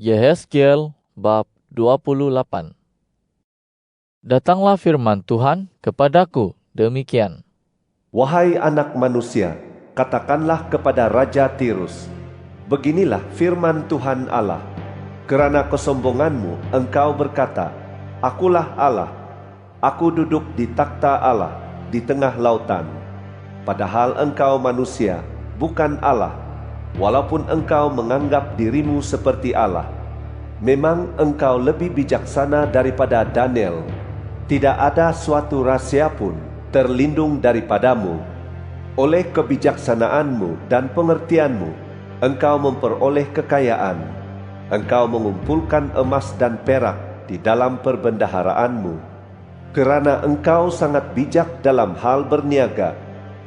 Yehezkiel bab 28. Datanglah firman Tuhan kepadaku demikian. Wahai anak manusia, katakanlah kepada Raja Tirus, beginilah firman Tuhan Allah. Kerana kesombonganmu, engkau berkata, Akulah Allah, aku duduk di takhta Allah di tengah lautan. Padahal engkau manusia, bukan Allah, walaupun engkau menganggap dirimu seperti Allah. Memang engkau lebih bijaksana daripada Daniel. Tidak ada suatu rahasia pun terlindung daripadamu. Oleh kebijaksanaanmu dan pengertianmu, engkau memperoleh kekayaan. Engkau mengumpulkan emas dan perak di dalam perbendaharaanmu. Kerana engkau sangat bijak dalam hal berniaga,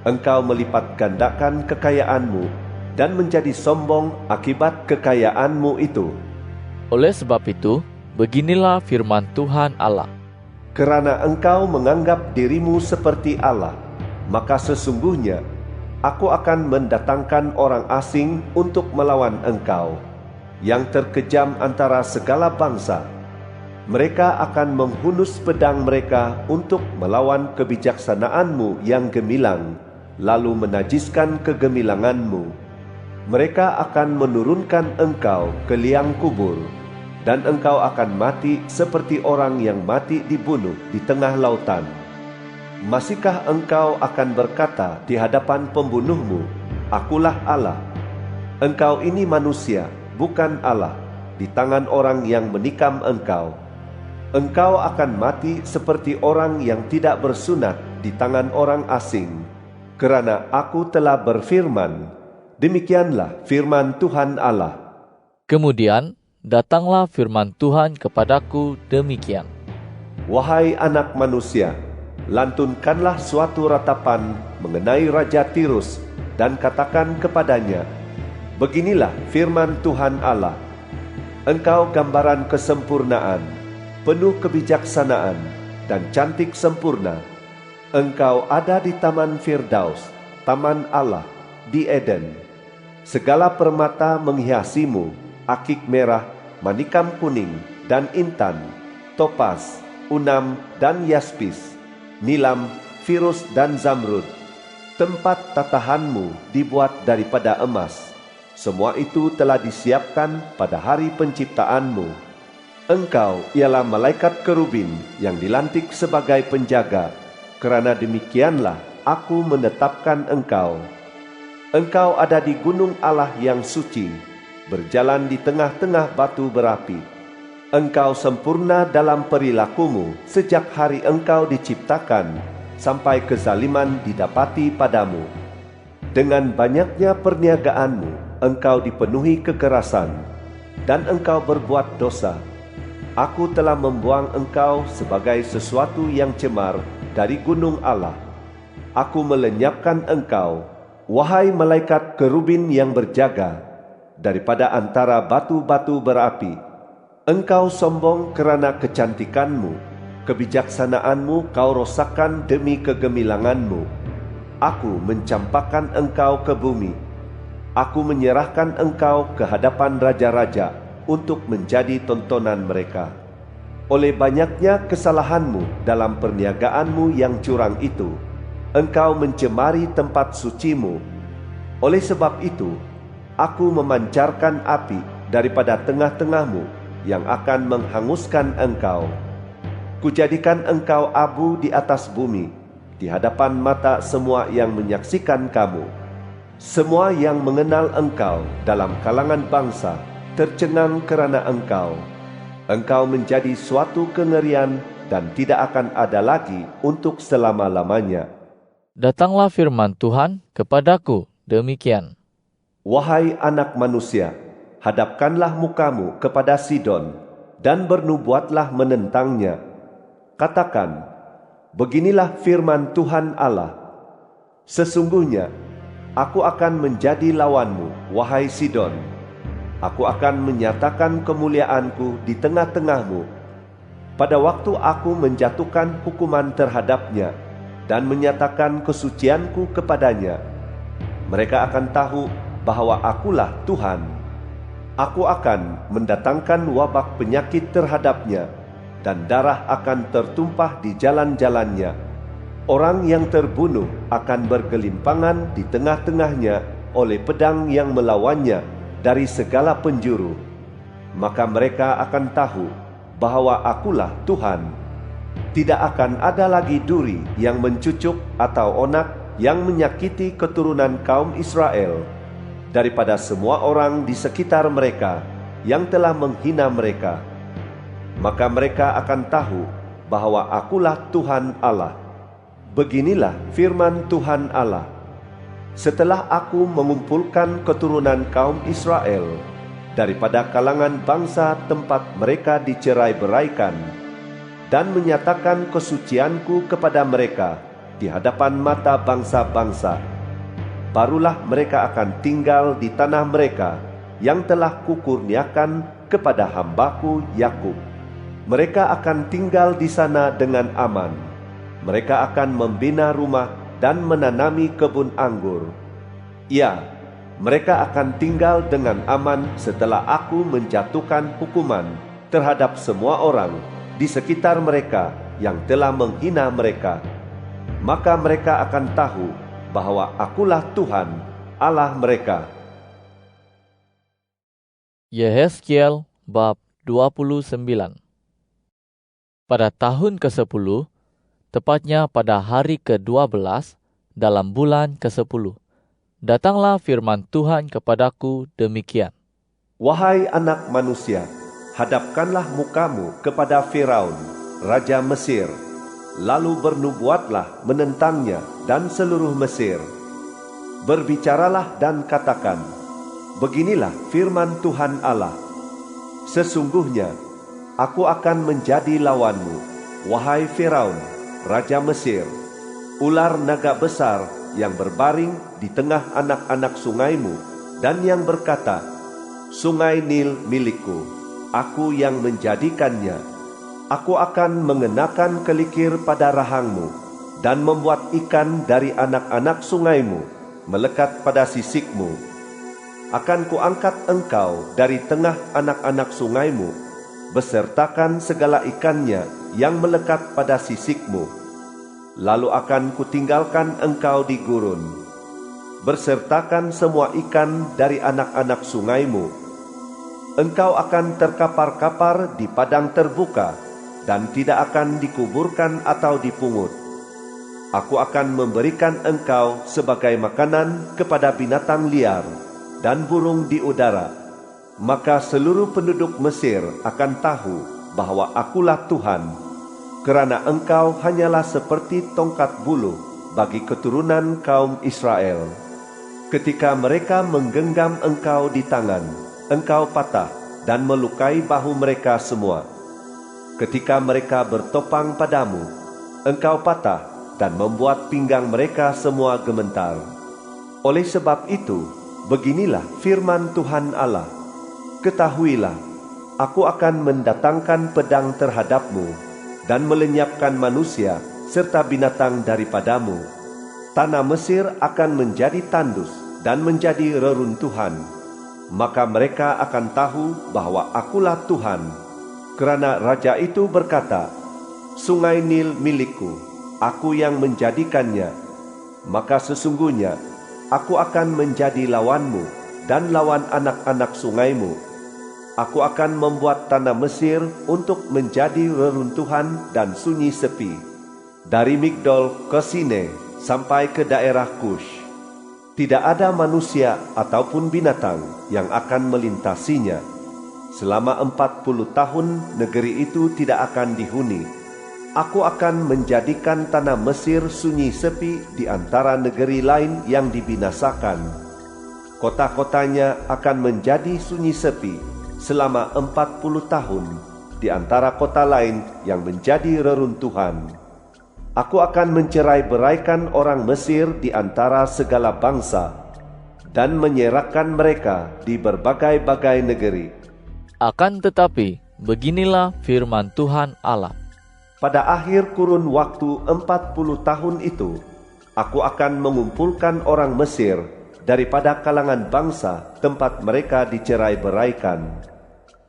engkau melipat gandakan kekayaanmu dan menjadi sombong akibat kekayaanmu itu. Oleh sebab itu, beginilah firman Tuhan Allah. Kerana engkau menganggap dirimu seperti Allah, maka sesungguhnya aku akan mendatangkan orang asing untuk melawan engkau, yang terkejam antara segala bangsa. Mereka akan menghunus pedang mereka untuk melawan kebijaksanaanmu yang gemilang, lalu menajiskan kegemilanganmu. Mereka akan menurunkan engkau ke liang kubur, dan engkau akan mati seperti orang yang mati dibunuh di tengah lautan. Masihkah engkau akan berkata di hadapan pembunuhmu, Akulah Allah? Engkau ini manusia, bukan Allah, di tangan orang yang menikam engkau. Engkau akan mati seperti orang yang tidak bersunat di tangan orang asing. Kerana aku telah berfirman, demikianlah firman Tuhan Allah. Kemudian datanglah firman Tuhan kepadaku demikian. Wahai anak manusia, lantunkanlah suatu ratapan mengenai Raja Tirus dan katakan kepadanya, beginilah firman Tuhan Allah. Engkau gambaran kesempurnaan, penuh kebijaksanaan dan cantik sempurna. Engkau ada di Taman Firdaus, Taman Allah, di Eden. Segala permata menghiasimu, akik merah, manikam kuning, dan intan, topas, unam, dan yaspis, nilam, firus, dan zamrud. Tempat tatahanmu dibuat daripada emas. Semua itu telah disiapkan pada hari penciptaanmu. Engkau ialah malaikat kerubin yang dilantik sebagai penjaga. Kerana demikianlah aku menetapkan engkau. Engkau ada di gunung Allah yang suci, berjalan di tengah-tengah batu berapi. Engkau sempurna dalam perilakumu sejak hari engkau diciptakan, sampai kezaliman didapati padamu. Dengan banyaknya perniagaanmu, engkau dipenuhi kekerasan, dan engkau berbuat dosa. Aku telah membuang engkau sebagai sesuatu yang cemar dari gunung Allah. Aku melenyapkan engkau, wahai malaikat kerubin yang berjaga, daripada antara batu-batu berapi. Engkau sombong kerana kecantikanmu, kebijaksanaanmu kau rosakkan demi kegemilanganmu. Aku mencampakkan engkau ke bumi. Aku menyerahkan engkau ke hadapan raja-raja untuk menjadi tontonan mereka. Oleh banyaknya kesalahanmu dalam perniagaanmu yang curang itu, engkau mencemari tempat sucimu. Oleh sebab itu, aku memancarkan api daripada tengah-tengahmu yang akan menghanguskan engkau. Kujadikan engkau abu di atas bumi, di hadapan mata semua yang menyaksikan kamu. Semua yang mengenal engkau dalam kalangan bangsa tercengang kerana engkau. Engkau menjadi suatu kengerian dan tidak akan ada lagi untuk selama-lamanya. Datanglah firman Tuhan kepadaku demikian. Wahai anak manusia, hadapkanlah mukamu kepada Sidon, dan bernubuatlah menentangnya. Katakan, beginilah firman Tuhan Allah. Sesungguhnya, aku akan menjadi lawanmu, wahai Sidon. Aku akan menyatakan kemuliaanku di tengah-tengahmu. Pada waktu aku menjatuhkan hukuman terhadapnya dan menyatakan kesucianku kepadanya, mereka akan tahu bahwa akulah Tuhan. Aku akan mendatangkan wabak penyakit terhadapnya, dan darah akan tertumpah di jalan-jalannya. Orang yang terbunuh akan bergelimpangan di tengah-tengahnya oleh pedang yang melawannya dari segala penjuru. Maka mereka akan tahu bahwa akulah Tuhan. Tidak akan ada lagi duri yang mencucuk atau onak yang menyakiti keturunan kaum Israel daripada semua orang di sekitar mereka yang telah menghina mereka. Maka mereka akan tahu bahwa akulah Tuhan Allah. Beginilah firman Tuhan Allah: setelah aku mengumpulkan keturunan kaum Israel daripada kalangan bangsa tempat mereka dicerai-beraikan, dan menyatakan kesucianku kepada mereka di hadapan mata bangsa-bangsa, barulah mereka akan tinggal di tanah mereka yang telah kukurniakan kepada hambaku Yakub. Mereka akan tinggal di sana dengan aman. Mereka akan membina rumah dan menanami kebun anggur. Ya, mereka akan tinggal dengan aman setelah aku menjatuhkan hukuman terhadap semua orang di sekitar mereka yang telah menghina mereka. Maka mereka akan tahu bahwa akulah Tuhan, Allah mereka. Yehezkiel bab 29. Pada tahun ke-10, tepatnya pada hari ke-12 dalam bulan ke-10, datanglah firman Tuhan kepadaku demikian. Wahai anak manusia, hadapkanlah mukamu kepada Firaun, Raja Mesir, lalu bernubuatlah menentangnya dan seluruh Mesir. Berbicaralah dan katakan, beginilah firman Tuhan Allah: sesungguhnya aku akan menjadi lawanmu, wahai Firaun, Raja Mesir, ular naga besar yang berbaring di tengah anak-anak sungaimu, dan yang berkata, Sungai Nil milikku, aku yang menjadikannya. Aku akan mengenakan kelikir pada rahangmu, dan membuat ikan dari anak-anak sungaimu melekat pada sisikmu. Akan kuangkat engkau dari tengah anak-anak sungaimu, besertakan segala ikannya yang melekat pada sisikmu. Lalu akan kutinggalkan engkau di gurun, bersertakan semua ikan dari anak-anak sungaimu. Engkau akan terkapar-kapar di padang terbuka, dan tidak akan dikuburkan atau dipungut. Aku akan memberikan engkau sebagai makanan kepada binatang liar dan burung di udara. Maka seluruh penduduk Mesir akan tahu bahwa akulah Tuhan, kerana engkau hanyalah seperti tongkat buluh bagi keturunan kaum Israel. Ketika mereka menggenggam engkau di tangan, engkau patah dan melukai bahu mereka semua. Ketika mereka bertopang padamu, engkau patah dan membuat pinggang mereka semua gemetar. Oleh sebab itu, beginilah firman Tuhan Allah: ketahuilah, aku akan mendatangkan pedang terhadapmu, dan melenyapkan manusia serta binatang daripadamu. Tanah Mesir akan menjadi tandus dan menjadi reruntuhan. Maka mereka akan tahu bahwa akulah Tuhan. Kerana raja itu berkata, Sungai Nil milikku, aku yang menjadikannya. Maka sesungguhnya aku akan menjadi lawanmu dan lawan anak-anak sungaimu. Aku akan membuat tanah Mesir untuk menjadi reruntuhan dan sunyi sepi, dari Migdol ke Sine sampai ke daerah Kush. Tidak ada manusia ataupun binatang yang akan melintasinya. Selama 40 tahun negeri itu tidak akan dihuni. Aku akan menjadikan tanah Mesir sunyi sepi di antara negeri lain yang dibinasakan. Kota-kotanya akan menjadi sunyi sepi selama 40 tahun di antara kota lain yang menjadi reruntuhan. Aku akan mencerai-beraikan orang Mesir di antara segala bangsa, dan menyerahkan mereka di berbagai-bagai negeri. Akan tetapi, beginilah firman Tuhan Allah: pada akhir kurun waktu 40 tahun itu, aku akan mengumpulkan orang Mesir daripada kalangan bangsa tempat mereka dicerai-beraikan.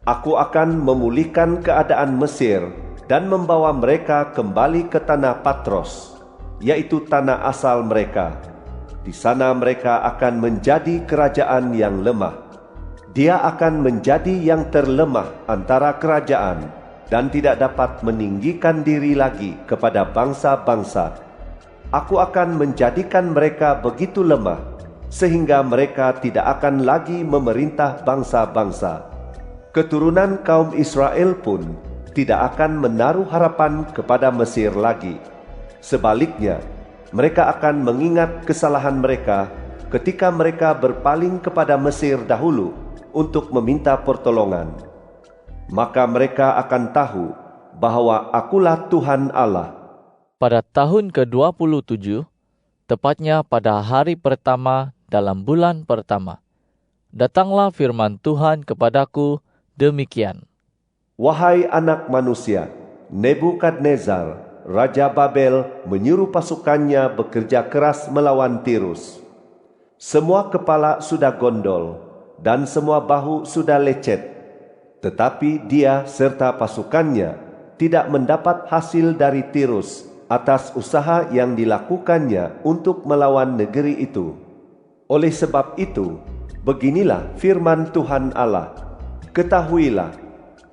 Aku akan memulihkan keadaan Mesir dan membawa mereka kembali ke tanah Patros, yaitu tanah asal mereka. Di sana mereka akan menjadi kerajaan yang lemah. Dia akan menjadi yang terlemah antara kerajaan dan tidak dapat meninggikan diri lagi kepada bangsa-bangsa. Aku akan menjadikan mereka begitu lemah sehingga mereka tidak akan lagi memerintah bangsa-bangsa. Keturunan kaum Israel pun tidak akan menaruh harapan kepada Mesir lagi. Sebaliknya, mereka akan mengingat kesalahan mereka ketika mereka berpaling kepada Mesir dahulu untuk meminta pertolongan. Maka mereka akan tahu bahwa Akulah Tuhan Allah. Pada tahun ke-27, tepatnya pada hari pertama dalam bulan pertama, datanglah firman Tuhan kepadaku demikian. Wahai anak manusia, Nebukadnezar, Raja Babel menyuruh pasukannya bekerja keras melawan Tirus. Semua kepala sudah gondol dan semua bahu sudah lecet, tetapi dia serta pasukannya tidak mendapat hasil dari Tirus atas usaha yang dilakukannya untuk melawan negeri itu. Oleh sebab itu, beginilah firman Tuhan Allah, ketahuilah,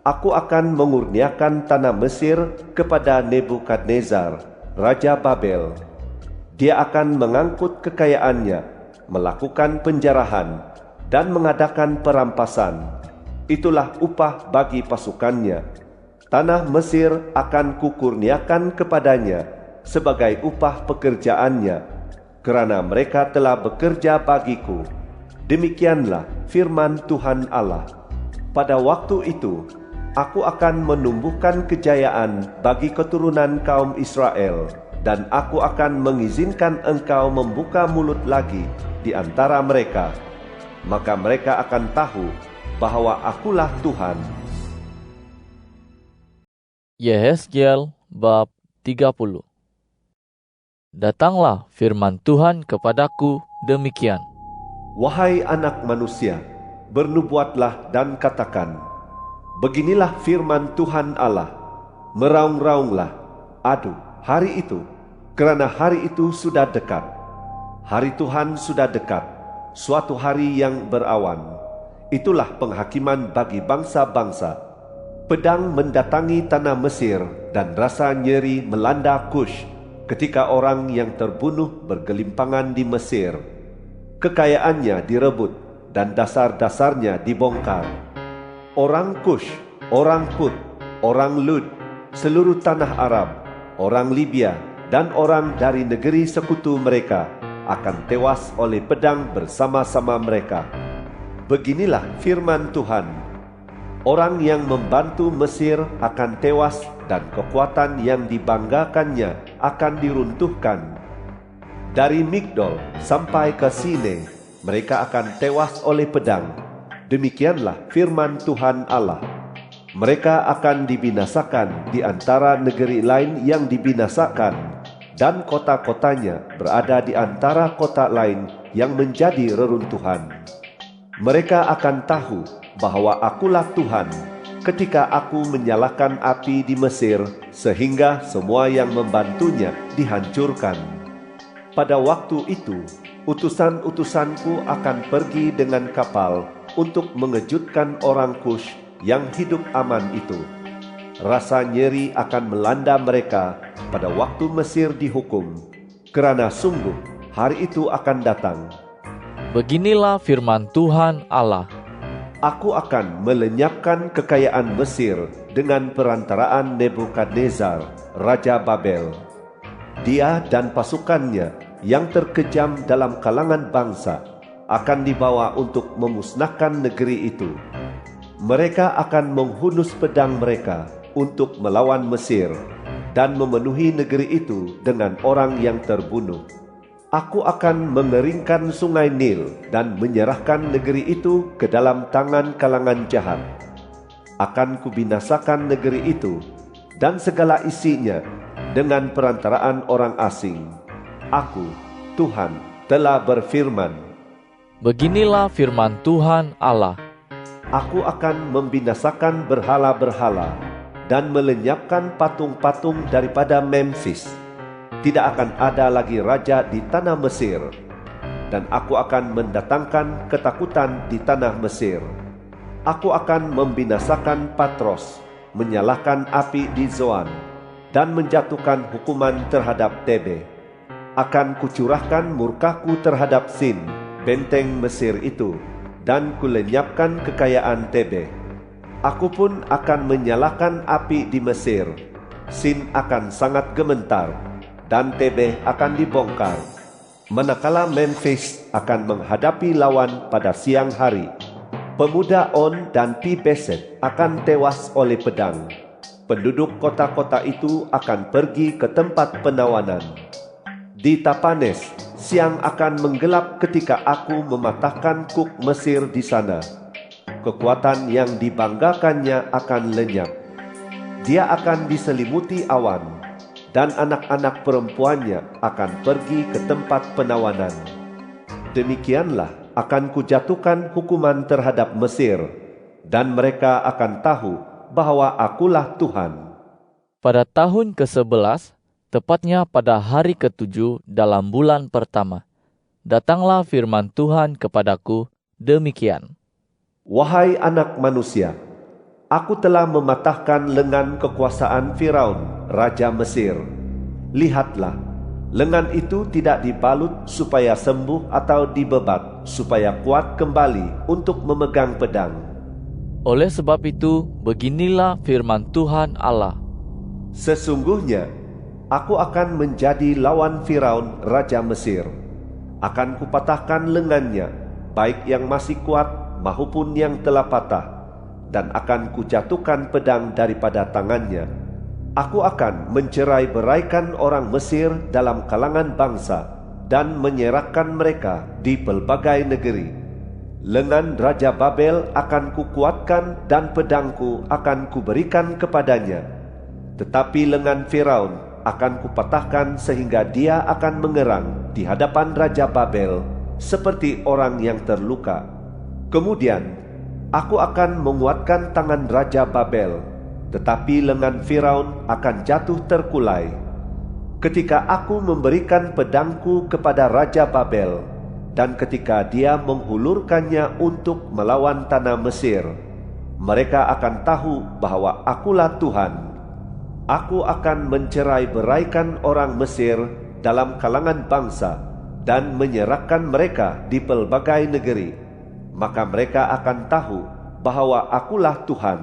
aku akan mengurniakan tanah Mesir kepada Nebukadnezar, Raja Babel. Dia akan mengangkut kekayaannya, melakukan penjarahan, dan mengadakan perampasan. Itulah upah bagi pasukannya. Tanah Mesir akan kukurniakan kepadanya sebagai upah pekerjaannya, kerana mereka telah bekerja bagiku. Demikianlah firman Tuhan Allah. Pada waktu itu, aku akan menumbuhkan kejayaan bagi keturunan kaum Israel, dan aku akan mengizinkan engkau membuka mulut lagi di antara mereka. Maka mereka akan tahu bahwa Akulah Tuhan. Yehezkiel bab 30. Datanglah firman Tuhan kepadaku demikian. Wahai anak manusia, bernubuatlah dan katakan, beginilah firman Tuhan Allah, meraung-raunglah, aduh, hari itu, kerana hari itu sudah dekat. Hari Tuhan sudah dekat, suatu hari yang berawan. Itulah penghakiman bagi bangsa-bangsa. Pedang mendatangi tanah Mesir dan rasa nyeri melanda Kush ketika orang yang terbunuh bergelimpangan di Mesir. Kekayaannya direbut dan dasar-dasarnya dibongkar. Orang Kush, orang Put, orang Lud, seluruh tanah Arab, orang Libya, dan orang dari negeri sekutu mereka akan tewas oleh pedang bersama-sama mereka. Beginilah firman Tuhan, orang yang membantu Mesir akan tewas dan kekuatan yang dibanggakannya akan diruntuhkan. Dari Migdol sampai ke Sine, mereka akan tewas oleh pedang. Demikianlah firman Tuhan Allah. Mereka akan dibinasakan di antara negeri lain yang dibinasakan, dan kota-kotanya berada di antara kota lain yang menjadi reruntuhan. Mereka akan tahu bahwa Akulah Tuhan ketika aku menyalakan api di Mesir sehingga semua yang membantunya dihancurkan. Pada waktu itu, utusan-utusanku akan pergi dengan kapal untuk mengejutkan orang Kush yang hidup aman itu. Rasa nyeri akan melanda mereka pada waktu Mesir dihukum, kerana sungguh hari itu akan datang. Beginilah firman Tuhan Allah. Aku akan melenyapkan kekayaan Mesir dengan perantaraan Nebukadnezar, Raja Babel. Dia dan pasukannya yang terkejam dalam kalangan bangsa akan dibawa untuk memusnahkan negeri itu. Mereka akan menghunus pedang mereka untuk melawan Mesir dan memenuhi negeri itu dengan orang yang terbunuh. Aku akan mengeringkan sungai Nil dan menyerahkan negeri itu ke dalam tangan kalangan jahat. Akan kubinasakan negeri itu dan segala isinya dengan perantaraan orang asing. Aku, Tuhan, telah berfirman. Beginilah firman Tuhan Allah. Aku akan membinasakan berhala-berhala dan melenyapkan patung-patung daripada Memphis. Tidak akan ada lagi raja di tanah Mesir, dan aku akan mendatangkan ketakutan di tanah Mesir. Aku akan membinasakan Patros, menyalakan api di Zoan, dan menjatuhkan hukuman terhadap Tebe. Akan kucurahkan murkaku terhadap Sin, benteng Mesir itu, dan kulenyapkan kekayaan Tebe. Aku pun akan menyalakan api di Mesir. Sin akan sangat gementar, dan Tebe akan dibongkar. Manakala Memphis akan menghadapi lawan pada siang hari, pemuda On dan Pi Beset akan tewas oleh pedang. Penduduk kota-kota itu akan pergi ke tempat penawanan. Di Tapanes, siang akan menggelap ketika aku mematahkan Kuk Mesir di sana. Kekuatan yang dibanggakannya akan lenyap. Dia akan diselimuti awan, dan anak-anak perempuannya akan pergi ke tempat penawanan. Demikianlah akan kujatuhkan hukuman terhadap Mesir, dan mereka akan tahu bahwa akulah Tuhan. Pada tahun ke-11, tepatnya pada hari ke-7 dalam bulan pertama, datanglah firman Tuhan kepadaku demikian. Wahai anak manusia, aku telah mematahkan lengan kekuasaan Firaun, raja Mesir. Lihatlah, lengan itu tidak dibalut supaya sembuh atau dibebat supaya kuat kembali untuk memegang pedang. Oleh sebab itu, beginilah firman Tuhan Allah. Sesungguhnya, aku akan menjadi lawan Firaun, raja Mesir. Akan kupatahkan lengannya, baik yang masih kuat maupun yang telah patah, dan akan kujatuhkan pedang daripada tangannya. Aku akan mencerai-beraikan orang Mesir dalam kalangan bangsa, dan menyerahkan mereka di pelbagai negeri. Lengan Raja Babel akan kukuatkan, dan pedangku akan kuberikan kepadanya. Tetapi lengan Firaun akan kupatahkan sehingga dia akan mengerang di hadapan Raja Babel seperti orang yang terluka. Kemudian aku akan menguatkan tangan Raja Babel, tetapi lengan Firaun akan jatuh terkulai. Ketika aku memberikan pedangku kepada Raja Babel, dan ketika dia menghulurkannya untuk melawan tanah Mesir, mereka akan tahu bahwa akulah Tuhan. Aku akan mencerai-beraikan orang Mesir dalam kalangan bangsa, dan menyerahkan mereka di pelbagai negeri. Maka mereka akan tahu bahwa akulah Tuhan.